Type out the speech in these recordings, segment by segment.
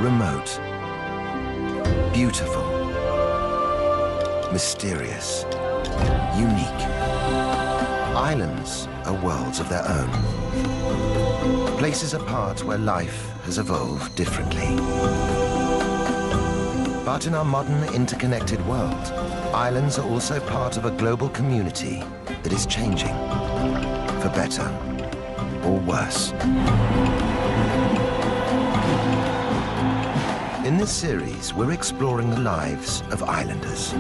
remote, beautiful, mysterious, unique. Islands are worlds of their own. Places apart where life has evolved differently. But in our modern interconnected world, islands are also part of a global community that is changing, for better or worse. In this series, we're exploring the lives of islanders.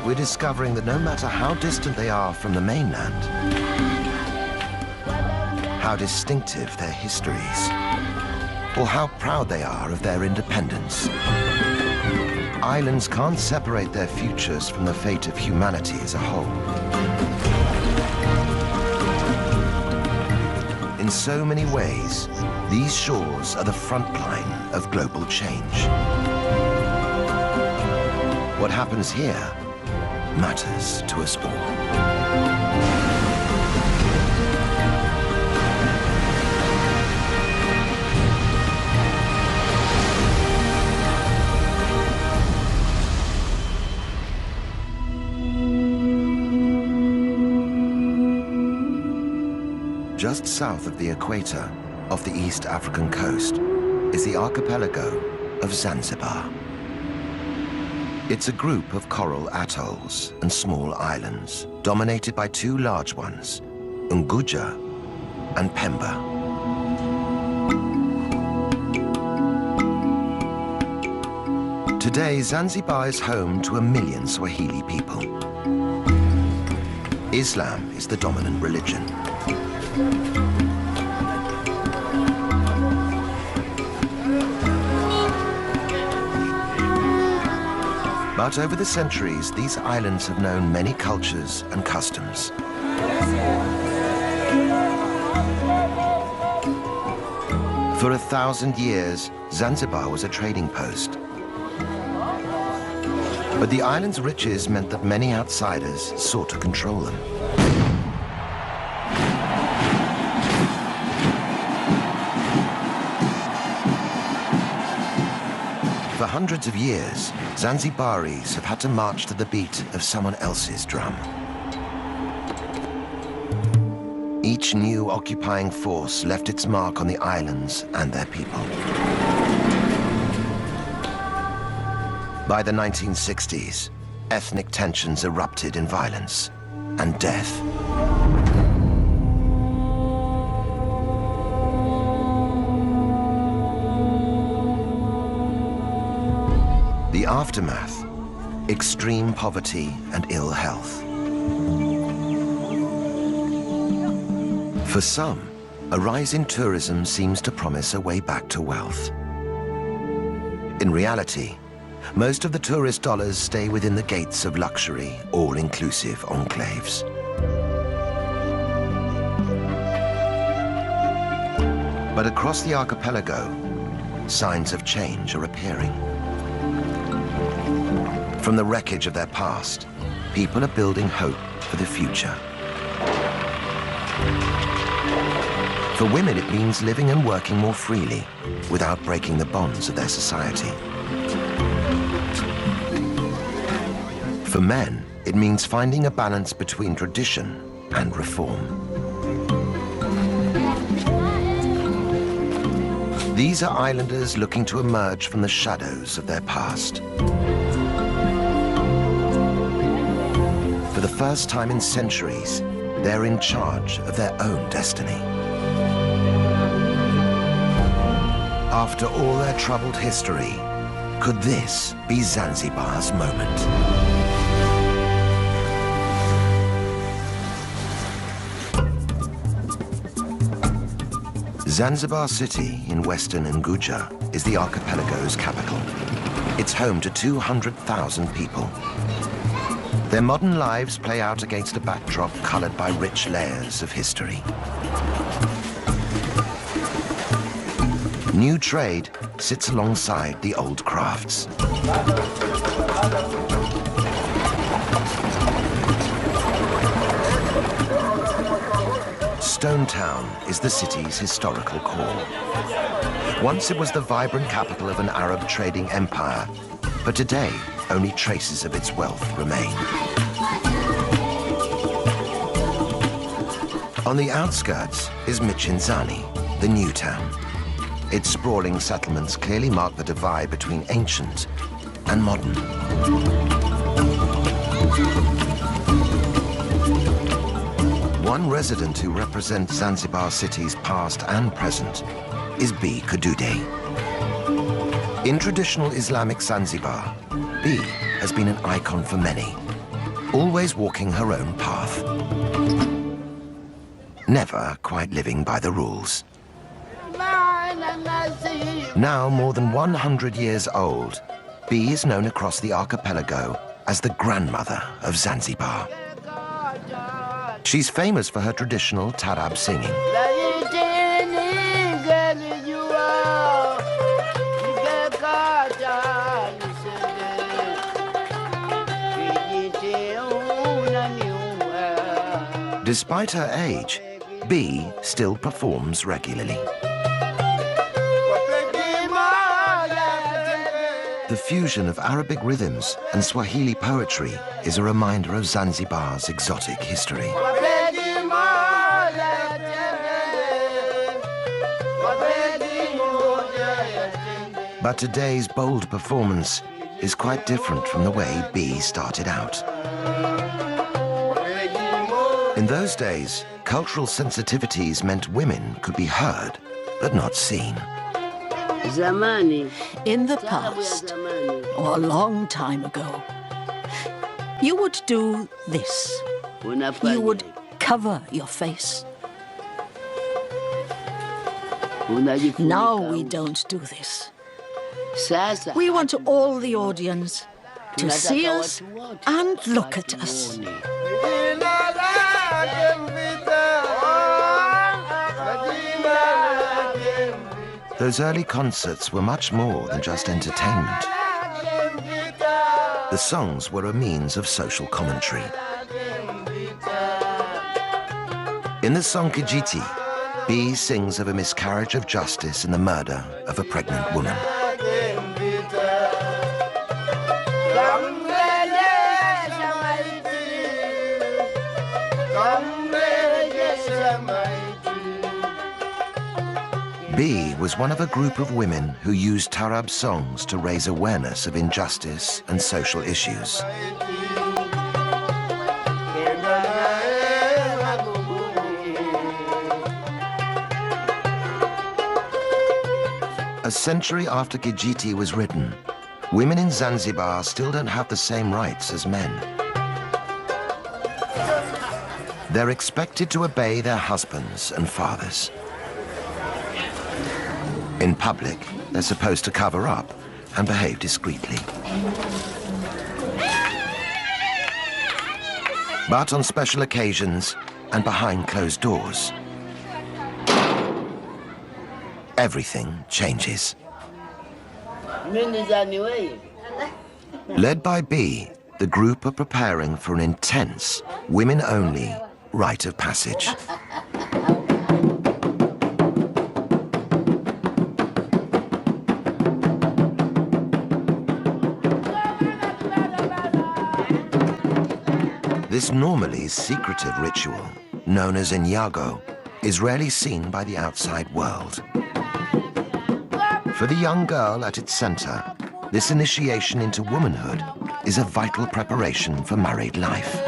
We're discovering that no matter how distant they are from the mainland, how distinctive their histories, or how proud they are of their independence, islands can't separate their futures from the fate of humanity as a whole. In so many ways, these shores are the front line of global change. What happens here matters to us all. Just south of the equator, off the East African coast, is the archipelago of Zanzibar. It's a group of coral atolls and small islands, dominated by two large ones, Unguja and Pemba. Today, Zanzibar is home to 1 million Swahili people. Islam is the dominant religion. But over the centuries, these islands have known many cultures and customs. For 1,000 years, Zanzibar was a trading post. But the island's riches meant that many outsiders sought to control them. For hundreds of years, Zanzibaris have had to march to the beat of someone else's drum. Each new occupying force left its mark on the islands and their people. By the 1960s, ethnic tensions erupted in violence and death. The aftermath, extreme poverty and ill health. For some, a rise in tourism seems to promise a way back to wealth. In reality, most of the tourist dollars stay within the gates of luxury, all-inclusive enclaves. But across the archipelago, signs of change are appearing. From the wreckage of their past, people are building hope for the future. For women, it means living and working more freely without breaking the bonds of their society. For men, it means finding a balance between tradition and reform. These are islanders looking to emerge from the shadows of their past. For the first time in centuries, they're in charge of their own destiny. After all their troubled history, could this be Zanzibar's moment? Zanzibar City in western Unguja is the archipelago's capital. It's home to 200,000 people. Their modern lives play out against a backdrop colored by rich layers of history. New trade sits alongside the old crafts. stone town is the city's historical core. Once it was the vibrant capital of an Arab trading empire, but today only traces of its wealth remain. On the outskirts is Michinzani, the new town. Its sprawling settlements clearly mark the divide between ancient and modern. One resident who represents Zanzibar city's past and present is B. Kadude. In traditional Islamic Zanzibar, B has been an icon for many, always walking her own path, never quite living by the rules. Now more than 100 years old, B is known across the archipelago as the grandmother of Zanzibar. She's famous for her traditional tarab singing. Despite her age, B still performs regularly. The fusion of Arabic rhythms and Swahili poetry is a reminder of Zanzibar's exotic history. But today's bold performance is quite different from the way B started out. In those days, cultural sensitivities meant women could be heard, but not seen. In the past, or a long time ago, you would do this. You would cover your face. Now we don't do this. We want all the audience to see us and look at us. Those early concerts were much more than just entertainment. The songs were a means of social commentary. In the song Kijiti, B sings of a miscarriage of justice and the murder of a pregnant woman. B was one of a group of women who used tarab songs to raise awareness of injustice and social issues. A century after Kijiti was written, women in Zanzibar still don't have the same rights as men. They're expected to obey their husbands and fathers. In public, they're supposed to cover up and behave discreetly. But on special occasions and behind closed doors, everything changes. Led by B, the group are preparing for an intense, women-only rite of passage. This normally secretive ritual, known as Inyago, is rarely seen by the outside world. For the young girl at its center, this initiation into womanhood is a vital preparation for married life.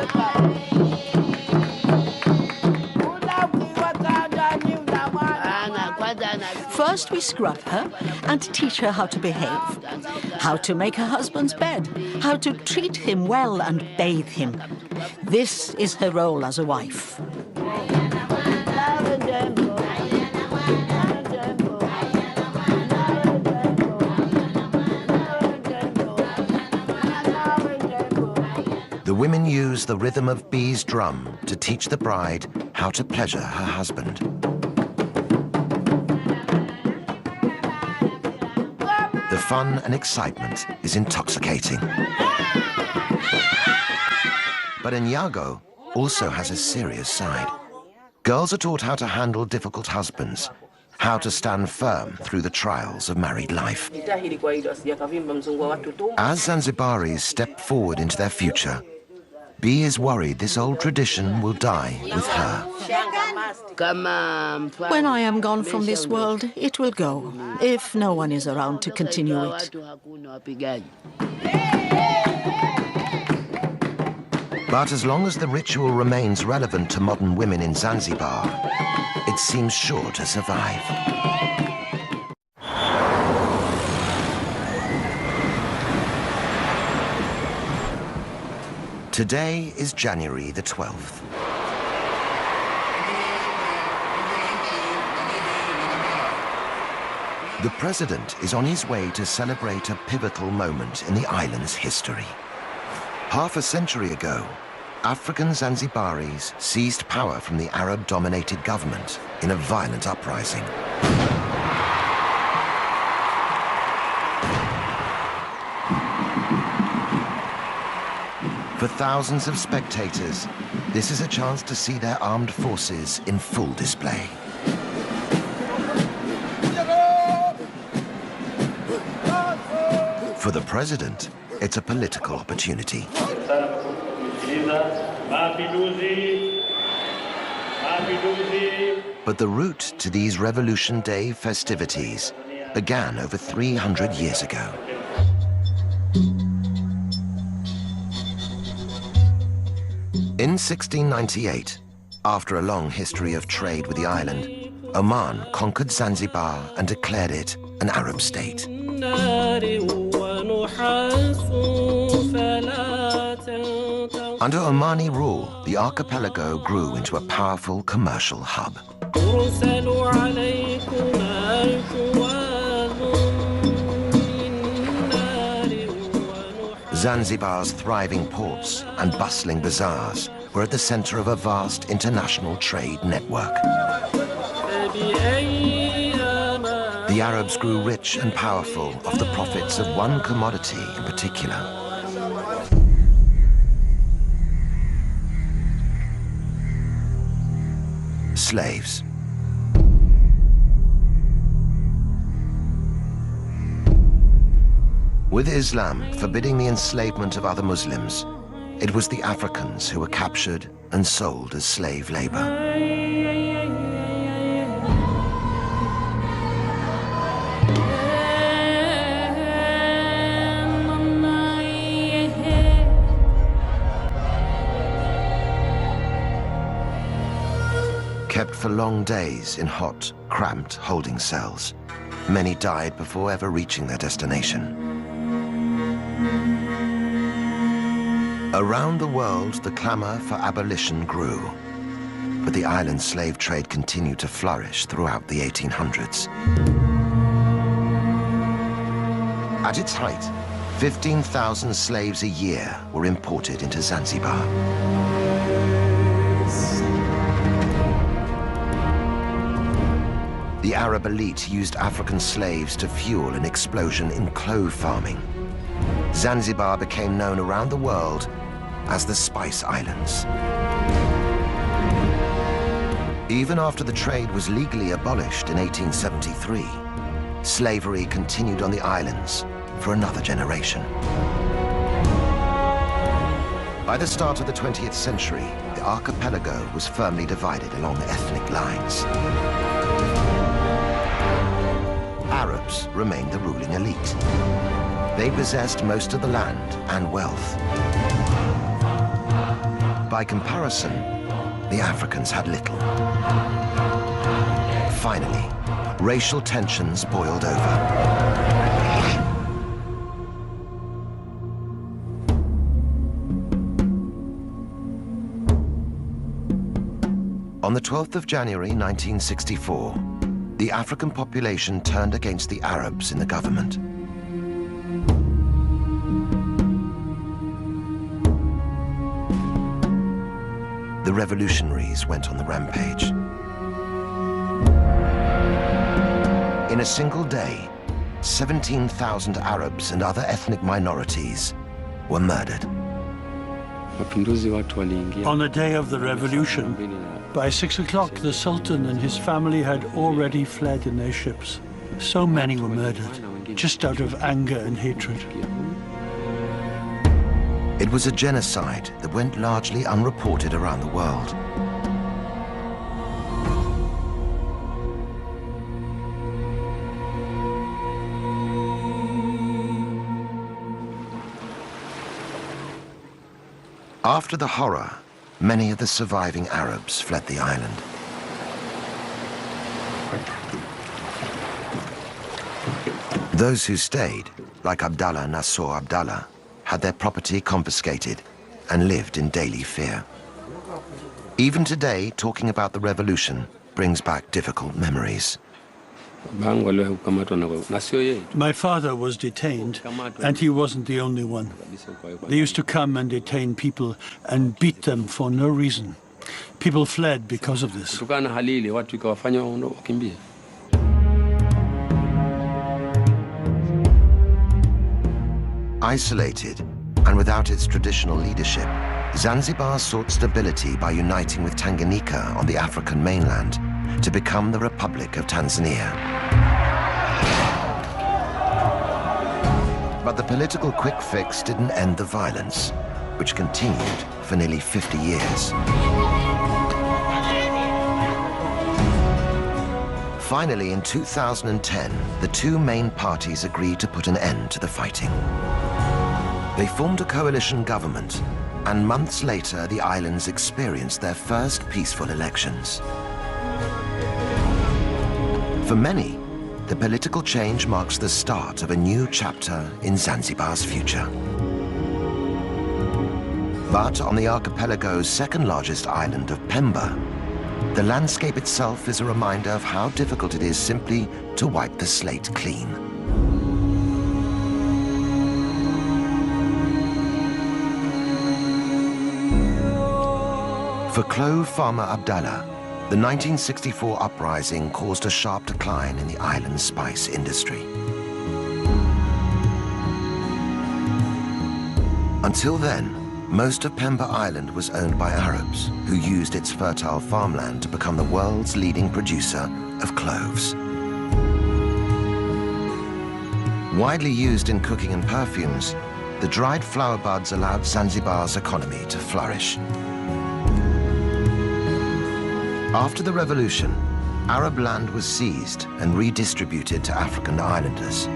First we scrub her and teach her how to behave, how to make her husband's bed, how to treat him well and bathe him. This is her role as a wife. The women use the rhythm of B's drum to teach the bride how to pleasure her husband. The fun and excitement is intoxicating. But Inyago also has a serious side. Girls are taught how to handle difficult husbands, how to stand firm through the trials of married life. As Zanzibaris step forward into their future, B is worried this old tradition will die with her. When I am gone from this world, it will go, if no one is around to continue it. But as long as the ritual remains relevant to modern women in Zanzibar, it seems sure to survive. Today is January the 12th. The president is on his way to celebrate a pivotal moment in the island's history. Half a century ago, African Zanzibaris seized power from the Arab-dominated government in a violent uprising. For thousands of spectators, this is a chance to see their armed forces in full display. For the president, it's a political opportunity. But the route to these Revolution Day festivities began over 300 years ago. In 1698, after a long history of trade with the island, Oman conquered Zanzibar and declared it an Arab state. Under Omani rule, the archipelago grew into a powerful commercial hub. Zanzibar's thriving ports and bustling bazaars were at the center of a vast international trade network. The Arabs grew rich and powerful off the profits of one commodity in particular: slaves. With Islam forbidding the enslavement of other Muslims, it was the Africans who were captured and sold as slave labor. Kept for long days in hot, cramped holding cells, many died before ever reaching their destination. Around the world, the clamor for abolition grew, but the island slave trade continued to flourish throughout the 1800s. At its height, 15,000 slaves a year were imported into Zanzibar. The Arab elite used African slaves to fuel an explosion in clove farming. Zanzibar became known around the world as the Spice Islands. Even after the trade was legally abolished in 1873, slavery continued on the islands for another generation. By the start of the 20th century, the archipelago was firmly divided along ethnic lines. Arabs remained the ruling elite. They possessed most of the land and wealth. By comparison, the Africans had little. Finally, racial tensions boiled over. On the 12th of January 1964, the African population turned against the Arabs in the government. The revolutionaries went on the rampage. In a single day, 17,000 Arabs and other ethnic minorities were murdered. On the day of the revolution, By 6 o'clock, the Sultan and his family had already fled in their ships. So many were murdered, just out of anger and hatred. It was a genocide that went largely unreported around the world. After the horror, many of the surviving Arabs fled the island. Those who stayed, like Abdallah Nasser Abdallah, had their property confiscated and lived in daily fear. Even today, talking about the revolution brings back difficult memories. My father was detained, and he wasn't the only one. They used to come and detain people and beat them for no reason. People fled because of this. Isolated and without its traditional leadership, Zanzibar sought stability by uniting with Tanganyika on the African mainland to become the Republic of Tanzania. But the political quick fix didn't end the violence, which continued for nearly 50 years. Finally, in 2010, the two main parties agreed to put an end to the fighting. They formed a coalition government, and months later, the islands experienced their first peaceful elections. For many, the political change marks the start of a new chapter in Zanzibar's future. But on the archipelago's second largest island of Pemba, the landscape itself is a reminder of how difficult it is simply to wipe the slate clean. For clove farmer Abdallah, the 1964 uprising caused a sharp decline in the island's spice industry. Until then, most of Pemba Island was owned by Arabs, who used its fertile farmland to become the world's leading producer of cloves. Widely used in cooking and perfumes, the dried flower buds allowed Zanzibar's economy to flourish. After the revolution, Arab land was seized and redistributed to African islanders.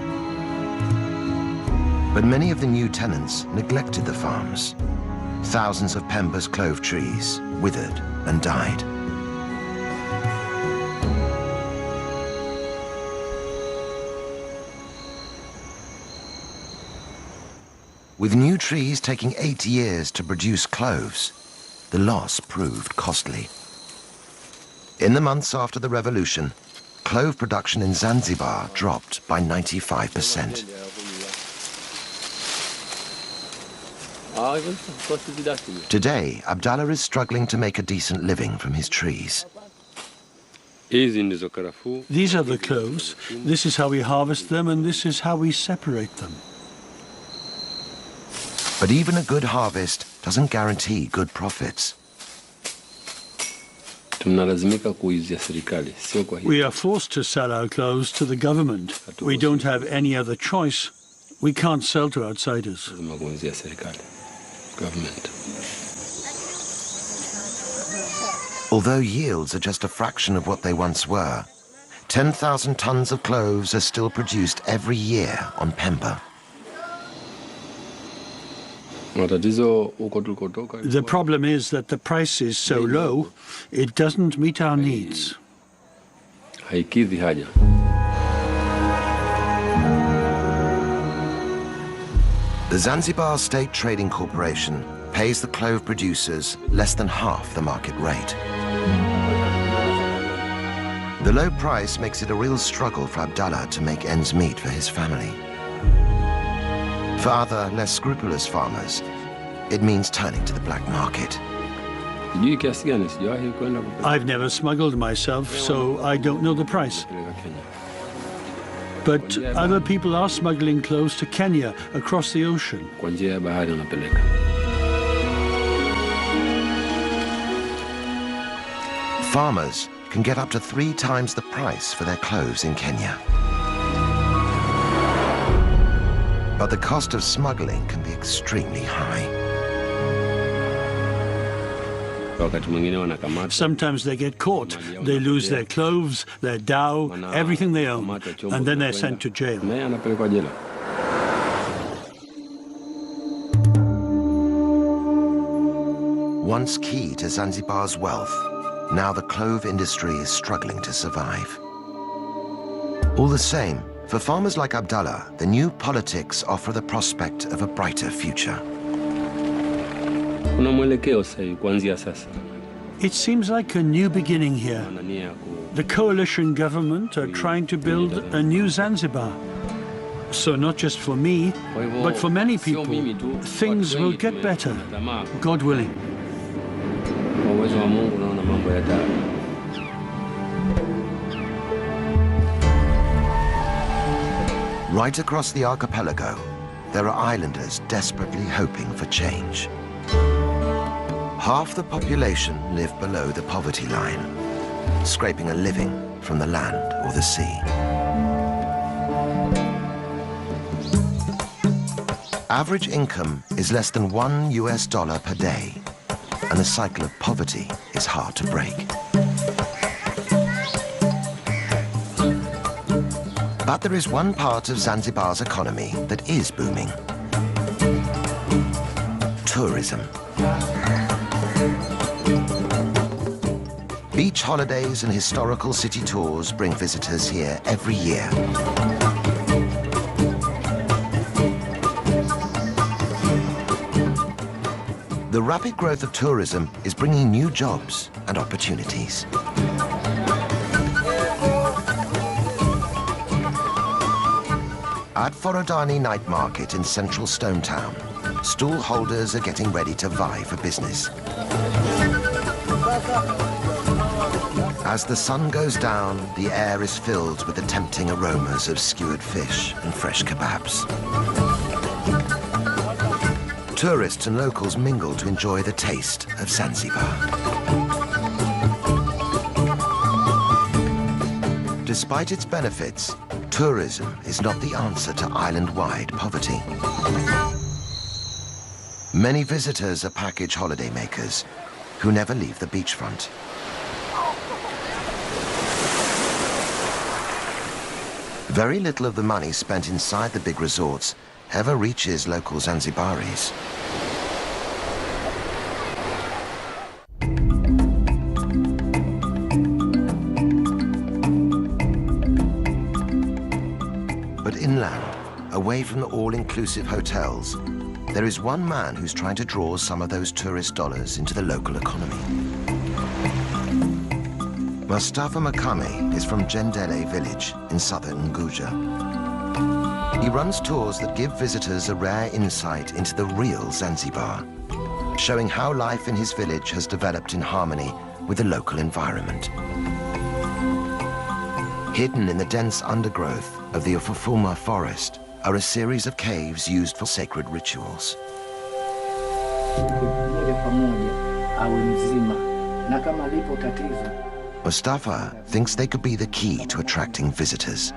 But many of the new tenants neglected the farms. Thousands of Pemba's clove trees withered and died. With new trees taking 8 years to produce cloves, the loss proved costly. In the months after the revolution, clove production in Zanzibar dropped by 95%. Today, Abdallah is struggling to make a decent living from his trees. These are the cloves. This is how we harvest them, and this is how we separate them. But even a good harvest doesn't guarantee good profits. We are forced to sell our cloves to the government. We don't have any other choice. We can't sell to outsiders. Although yields are just a fraction of what they once were, 10,000 tons of cloves are still produced every year on Pemba. The problem is that the price is so low, it doesn't meet our needs. The Zanzibar State Trading Corporation pays the clove producers less than half the market rate. The low price makes it a real struggle for Abdallah to make ends meet for his family. For other, less scrupulous farmers, it means turning to the black market. I've never smuggled myself, so I don't know the price. But other people are smuggling cloves to Kenya across the ocean. Farmers can get up to 3 times the price for their cloves in Kenya. But the cost of smuggling can be extremely high. Sometimes they get caught. They lose their clothes, their dhow, everything they own, and then they're sent to jail. Once key to Zanzibar's wealth, now the clove industry is struggling to survive. All the same, for farmers like Abdallah, the new politics offer the prospect of a brighter future. It seems like a new beginning here. The coalition government are trying to build a new Zanzibar. So not just for me, but for many people, things will get better, God willing. Right across the archipelago, there are islanders desperately hoping for change. Half the population live below the poverty line, scraping a living from the land or the sea. Average income is less than $1 per day, and the cycle of poverty is hard to break. But there is one part of Zanzibar's economy that is booming: tourism. Beach holidays and historical city tours bring visitors here every year. The rapid growth of tourism is bringing new jobs and opportunities. At Forodani Night Market in central Stone Town, stall holders are getting ready to vie for business. As the sun goes down, the air is filled with the tempting aromas of skewered fish and fresh kebabs. Tourists and locals mingle to enjoy the taste of Zanzibar. Despite its benefits, tourism is not the answer to island-wide poverty. Many visitors are package holidaymakers who never leave the beachfront. Very little of the money spent inside the big resorts ever reaches local Zanzibaris. But inland, away from the all-inclusive hotels, there is one man who's trying to draw some of those tourist dollars into the local economy. Mustafa Makame is from Jendele village in southern Unguja. He runs tours that give visitors a rare insight into the real Zanzibar, showing how life in his village has developed in harmony with the local environment. Hidden in the dense undergrowth of the Ufufuma forest are a series of caves used for sacred rituals. Mustafa thinks they could be the key to attracting visitors.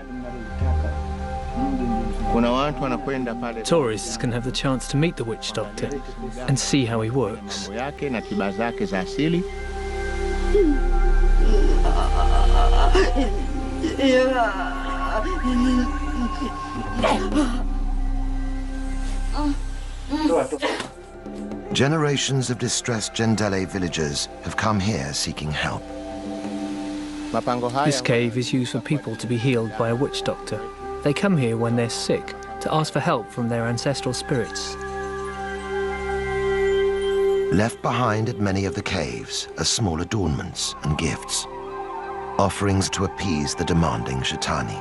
Tourists can have the chance to meet the witch doctor and see how he works. Generations of distressed Jendele villagers have come here seeking help. This cave is used for people to be healed by a witch doctor. They come here when they're sick to ask for help from their ancestral spirits. Left behind at many of the caves are small adornments and gifts, offerings to appease the demanding Shaitani.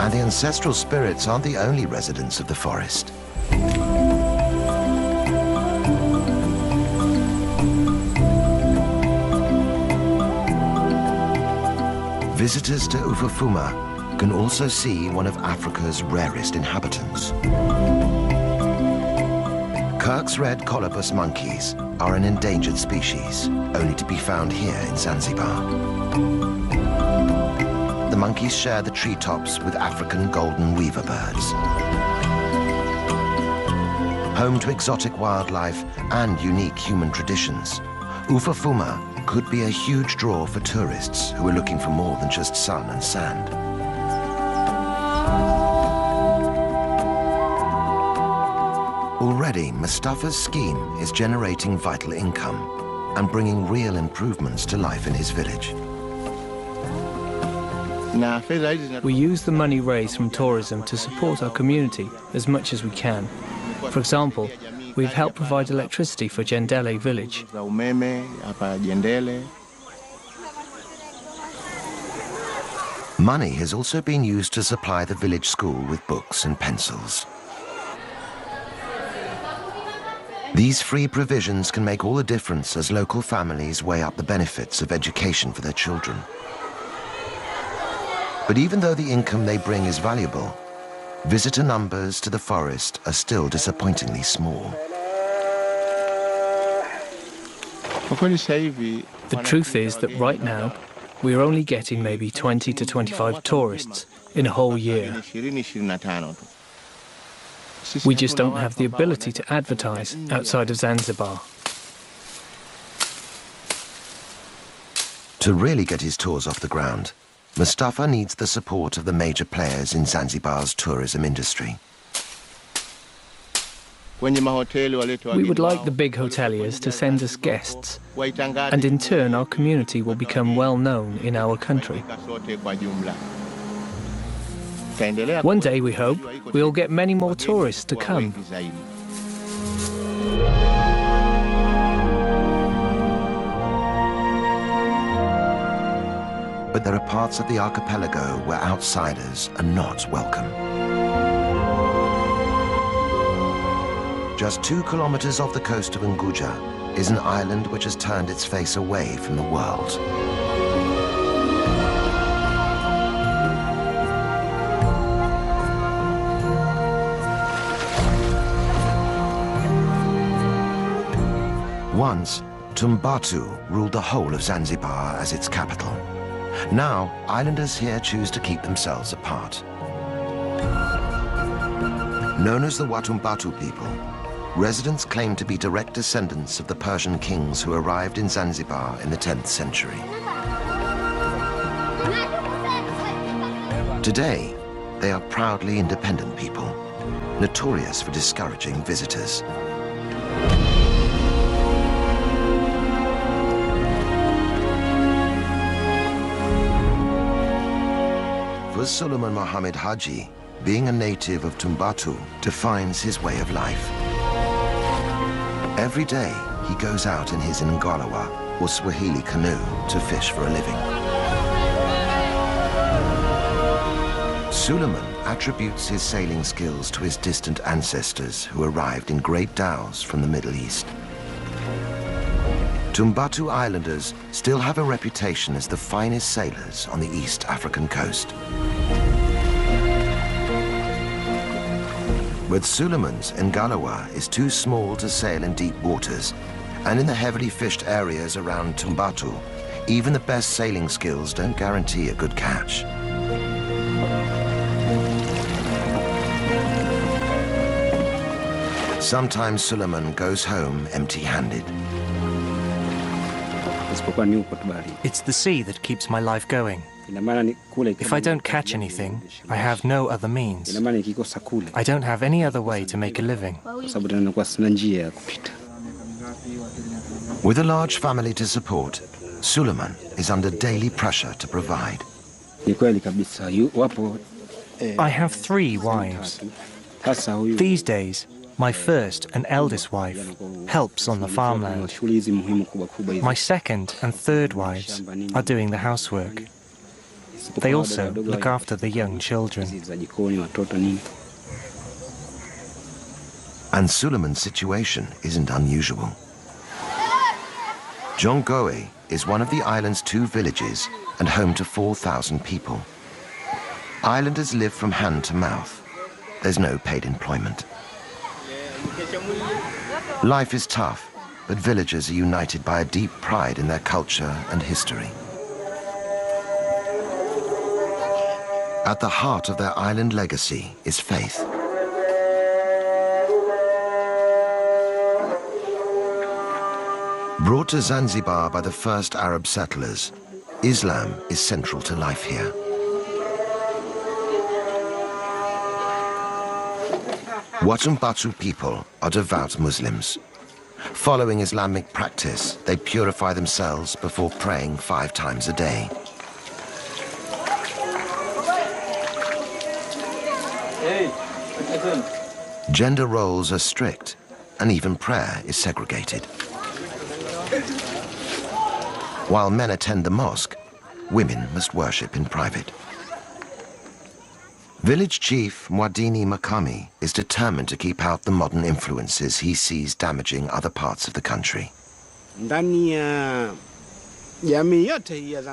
And the ancestral spirits aren't the only residents of the forest. Visitors to Ufufuma can also see one of Africa's rarest inhabitants. Kirk's red colobus monkeys are an endangered species, only to be found here in Zanzibar. The monkeys share the treetops with African golden weaver birds. Home to exotic wildlife and unique human traditions, Ufafuma could be a huge draw for tourists who are looking for more than just sun and sand. Already, Mustafa's scheme is generating vital income and bringing real improvements to life in his village. We use the money raised from tourism to support our community as much as we can. For example, we've helped provide electricity for Jendele village. Money has also been used to supply the village school with books and pencils. These free provisions can make all the difference as local families weigh up the benefits of education for their children. But even though the income they bring is valuable, visitor numbers to the forest are still disappointingly small. The truth is that right now, we are only getting maybe 20 to 25 tourists in a whole year. We just don't have the ability to advertise outside of Zanzibar. To really get his tours off the ground, Mustafa needs the support of the major players in Zanzibar's tourism industry. We would like the big hoteliers to send us guests, and in turn our community will become well known in our country. One day, we hope, we'll get many more tourists to come. But there are parts of the archipelago where outsiders are not welcome. Just 2 kilometers off the coast of Unguja is an island which has turned its face away from the world. Once, Tumbatu ruled the whole of Zanzibar as its capital. Now, islanders here choose to keep themselves apart. Known as the Watumbatu people, residents claim to be direct descendants of the Persian kings who arrived in Zanzibar in the 10th century. Today, they are proudly independent people, notorious for discouraging visitors. For Suleiman Mohammed Haji, being a native of Tumbatu defines his way of life. Every day, he goes out in his Ngalawa, or Swahili canoe, to fish for a living. Suleiman attributes his sailing skills to his distant ancestors who arrived in great dhows from the Middle East. Tumbatu Islanders still have a reputation as the finest sailors on the East African coast. But Suleiman's Ngalawa is too small to sail in deep waters, and in the heavily fished areas around Tumbatu, even the best sailing skills don't guarantee a good catch. Sometimes Suleiman goes home empty-handed. It's the sea that keeps my life going. If I don't catch anything, I have no other means. I don't have any other way to make a living. With a large family to support, Suleiman is under daily pressure to provide. I have 3 wives. These days, my first and eldest wife helps on the farmland. My second and third wives are doing the housework. They also look after the young children. And Suleiman's situation isn't unusual. Jongoe is one of the island's 2 villages and home to 4,000 people. Islanders live from hand to mouth. There's no paid employment. Life is tough, but villagers are united by a deep pride in their culture and history. At the heart of their island legacy is faith. Brought to Zanzibar by the first Arab settlers, Islam is central to life here. Watumbatu people are devout Muslims. Following Islamic practice, they purify themselves before praying 5 times a day. Gender roles are strict, and even prayer is segregated. While men attend the mosque, women must worship in private. Village chief Mwadini Makami is determined to keep out the modern influences he sees damaging other parts of the country.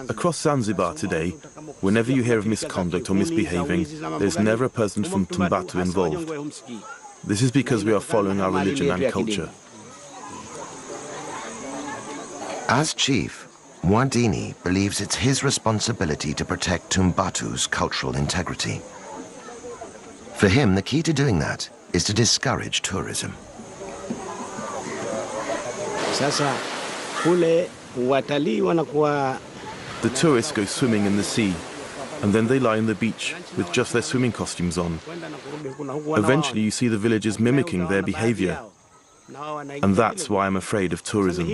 Across Zanzibar today, whenever you hear of misconduct or misbehaving, there's never a person from Tumbatu involved. This is because we are following our religion and culture. As chief, Mwadini believes it's his responsibility to protect Tumbatu's cultural integrity. For him, the key to doing that is to discourage tourism. The tourists go swimming in the sea, and then they lie on the beach with just their swimming costumes on. Eventually you see the villagers mimicking their behavior, and that's why I'm afraid of tourism.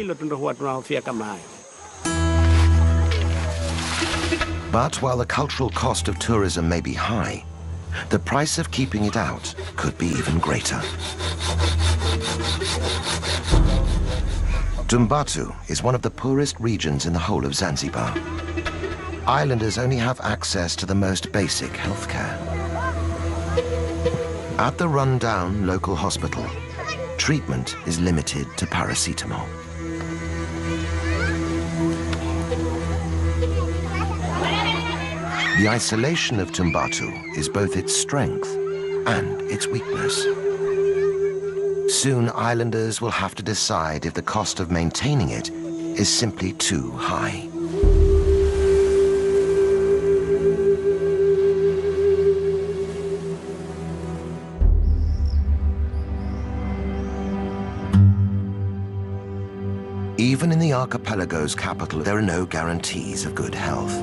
But while the cultural cost of tourism may be high, the price of keeping it out could be even greater. Tumbatu is one of the poorest regions in the whole of Zanzibar. Islanders only have access to the most basic healthcare. At the run-down local hospital, treatment is limited to paracetamol. The isolation of Tumbatu is both its strength and its weakness. Soon, islanders will have to decide if the cost of maintaining it is simply too high. Even in the archipelago's capital, there are no guarantees of good health.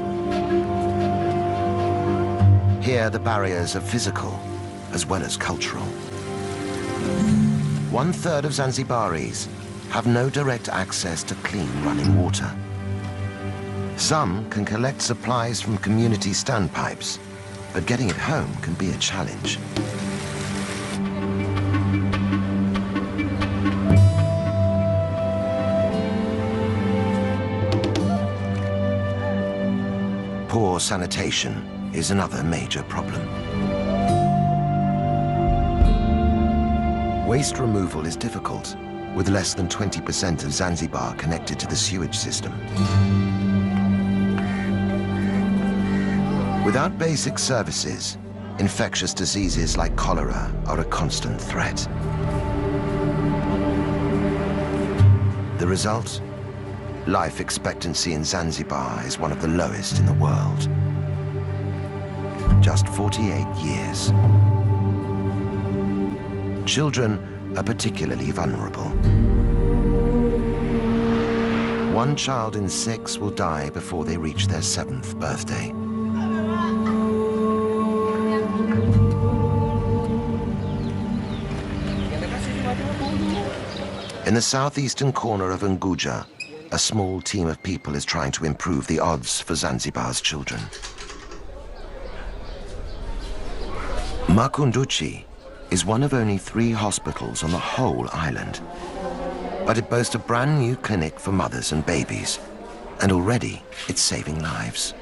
Here, the barriers are physical as well as cultural. 1/3 of Zanzibaris have no direct access to clean running water. Some can collect supplies from community standpipes, but getting it home can be a challenge. Poor sanitation is another major problem. Waste removal is difficult, with less than 20% of Zanzibar connected to the sewage system. Without basic services, infectious diseases like cholera are a constant threat. The result? Life expectancy in Zanzibar is one of the lowest in the world. Just 48 years. Children are particularly vulnerable. 1 child in 6 will die before they reach their 7th birthday. In the southeastern corner of Unguja, a small team of people is trying to improve the odds for Zanzibar's children. Makunduchi is one of only 3 hospitals on the whole island. But it boasts a brand new clinic for mothers and babies, and already it's saving lives.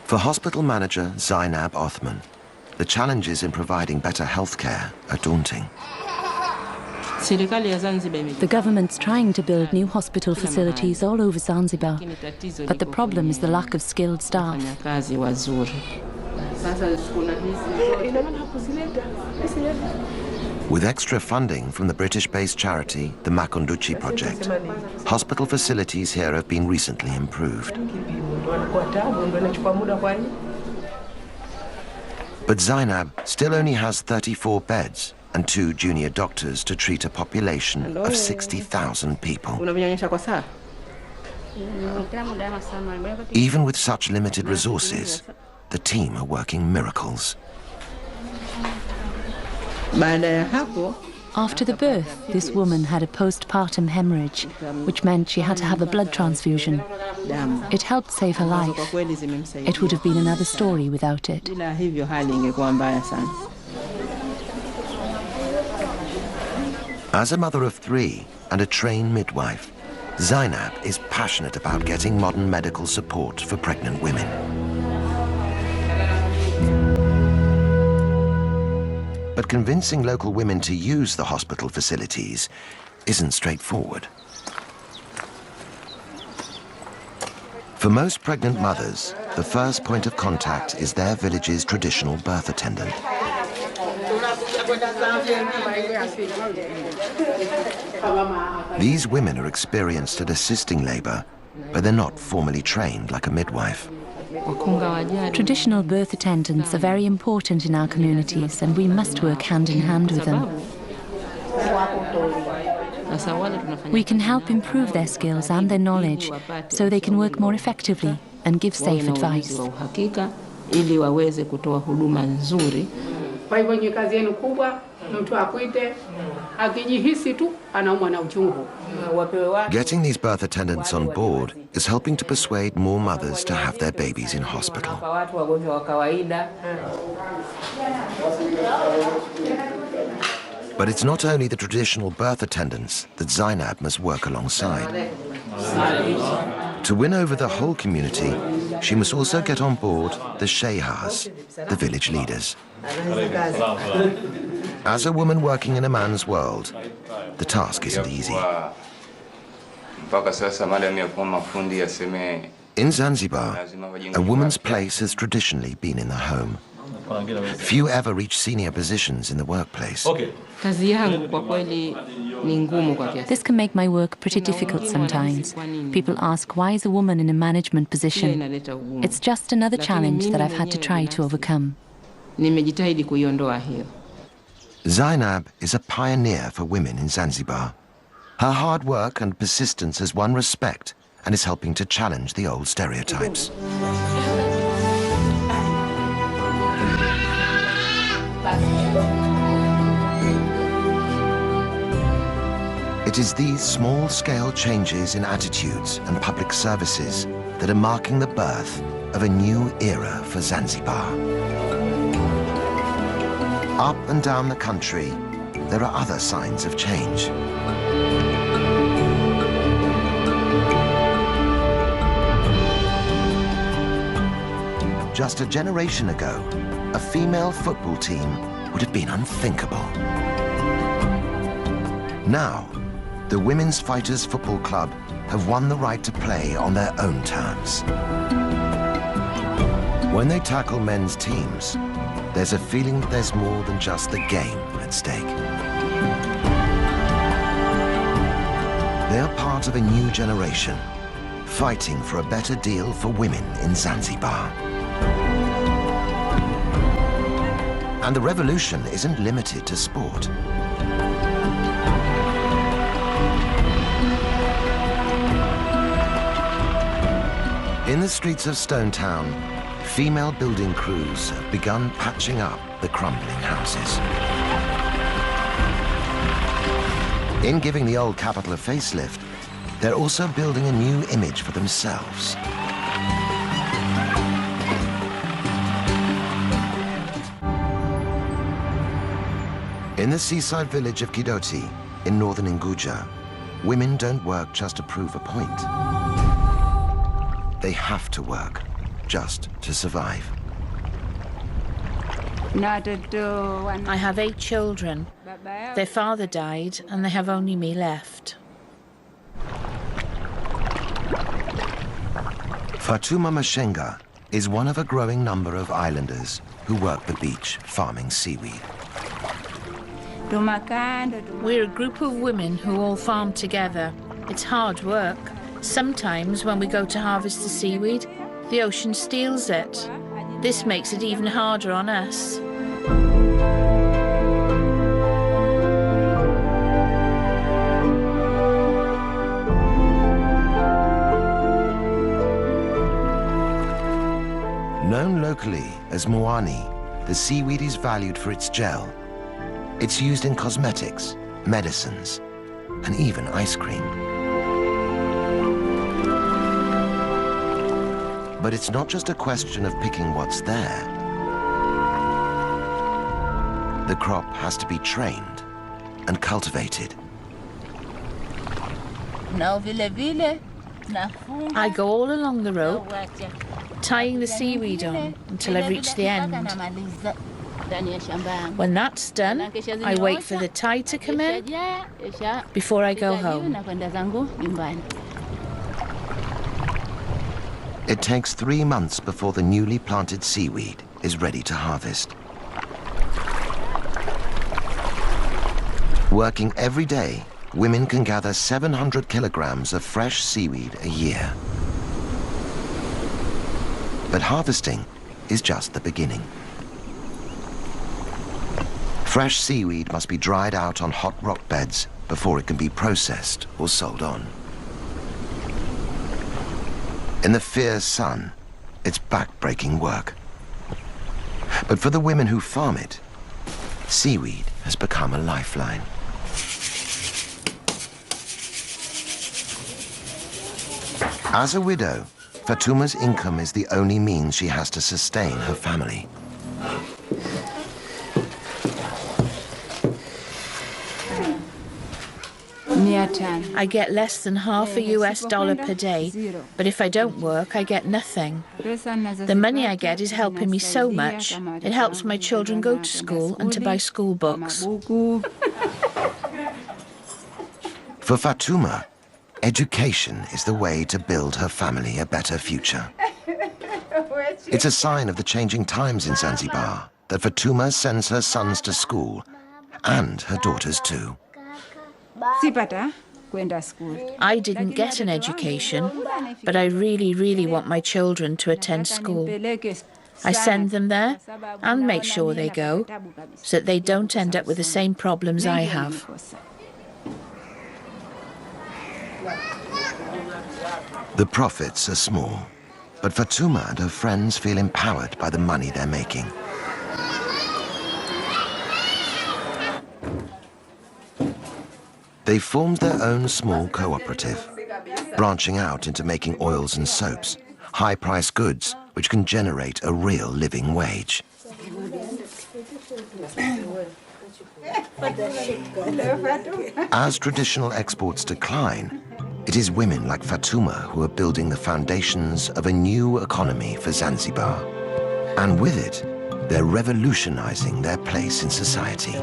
For hospital manager Zainab Othman, the challenges in providing better healthcare are daunting. The government's trying to build new hospital facilities all over Zanzibar, but the problem is the lack of skilled staff. With extra funding from the British-based charity, the Makunduchi Project, hospital facilities here have been recently improved. But Zainab still only has 34 beds and 2 junior doctors to treat a population of 60,000 people. Even with such limited resources, the team are working miracles. After the birth, this woman had a postpartum hemorrhage, which meant she had to have a blood transfusion. It helped save her life. It would have been another story without it. As a mother of 3 and a trained midwife, Zainab is passionate about getting modern medical support for pregnant women. But convincing local women to use the hospital facilities isn't straightforward. For most pregnant mothers, the first point of contact is their village's traditional birth attendant. These women are experienced at assisting labor, but they're not formally trained like a midwife. Traditional birth attendants are very important in our communities, and we must work hand in hand with them. We can help improve their skills and their knowledge so they can work more effectively and give safe advice. Getting these birth attendants on board is helping to persuade more mothers to have their babies in hospital. But it's not only the traditional birth attendants that Zainab must work alongside. To win over the whole community, she must also get on board the shehas, the village leaders. As a woman working in a man's world, the task isn't easy. In Zanzibar, a woman's place has traditionally been in the home. Few ever reach senior positions in the workplace. This can make my work pretty difficult sometimes. People ask, why is a woman in a management position? It's just another challenge that I've had to try to overcome. Zainab is a pioneer for women in Zanzibar. Her hard work and persistence has won respect and is helping to challenge the old stereotypes. It is these small-scale changes in attitudes and public services that are marking the birth of a new era for Zanzibar. Up and down the country, there are other signs of change. Just a generation ago, a female football team would have been unthinkable. Now, the Women's Fighters Football Club have won the right to play on their own terms. When they tackle men's teams, there's a feeling that there's more than just the game at stake. They are part of a new generation, fighting for a better deal for women in Zanzibar. And the revolution isn't limited to sport. In the streets of Stone Town, female building crews have begun patching up the crumbling houses. In giving the old capital a facelift, they're also building a new image for themselves. In the seaside village of Kidoti, in northern Unguja, women don't work just to prove a point. They have to work just to survive. I have 8 children. Their father died, and they have only me left. Fatuma Mashenga is one of a growing number of islanders who work the beach farming seaweed. We're a group of women who all farm together. It's hard work. Sometimes when we go to harvest the seaweed, the ocean steals it. This makes it even harder on us. Known locally as moani, the seaweed is valued for its gel. It's used in cosmetics, medicines, and even ice cream. But it's not just a question of picking what's there. The crop has to be trained and cultivated. I go all along the rope, tying the seaweed on until I reach the end. When that's done, I wait for the tide to come in before I go home. It takes 3 months before the newly planted seaweed is ready to harvest. Working every day, women can gather 700 kilograms of fresh seaweed a year. But harvesting is just the beginning. Fresh seaweed must be dried out on hot rock beds before it can be processed or sold on. In the fierce sun, it's back-breaking work. But for the women who farm it, seaweed has become a lifeline. As a widow, Fatuma's income is the only means she has to sustain her family. I get less than half a US dollar per day, but if I don't work, I get nothing. The money I get is helping me so much. It helps my children go to school and to buy school books. For Fatuma, education is the way to build her family a better future. It's a sign of the changing times in Zanzibar that Fatuma sends her sons to school, and her daughters too. I didn't get an education, but I really want my children to attend school. I send them there and make sure they go, so that they don't end up with the same problems I have. The profits are small, but Fatuma and her friends feel empowered by the money they're making. They formed their own small cooperative, branching out into making oils and soaps, high-priced goods which can generate a real living wage. As traditional exports decline, it is women like Fatuma who are building the foundations of a new economy for Zanzibar. And with it, they're revolutionizing their place in society.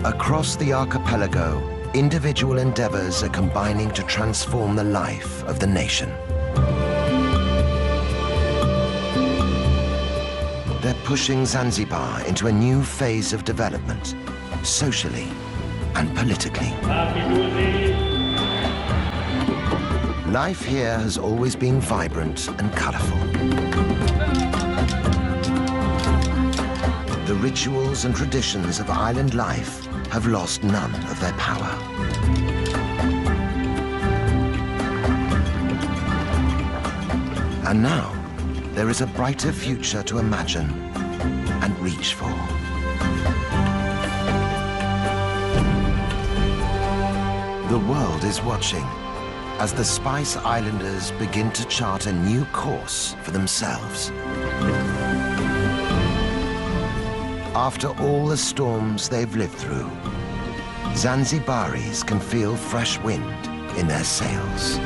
Across the archipelago, individual endeavors are combining to transform the life of the nation. They're pushing Zanzibar into a new phase of development, socially and politically. Life here has always been vibrant and colorful. The rituals and traditions of island life have lost none of their power. And now, there is a brighter future to imagine and reach for. The world is watching as the Spice Islanders begin to chart a new course for themselves. After all the storms they've lived through, Zanzibaris can feel fresh wind in their sails.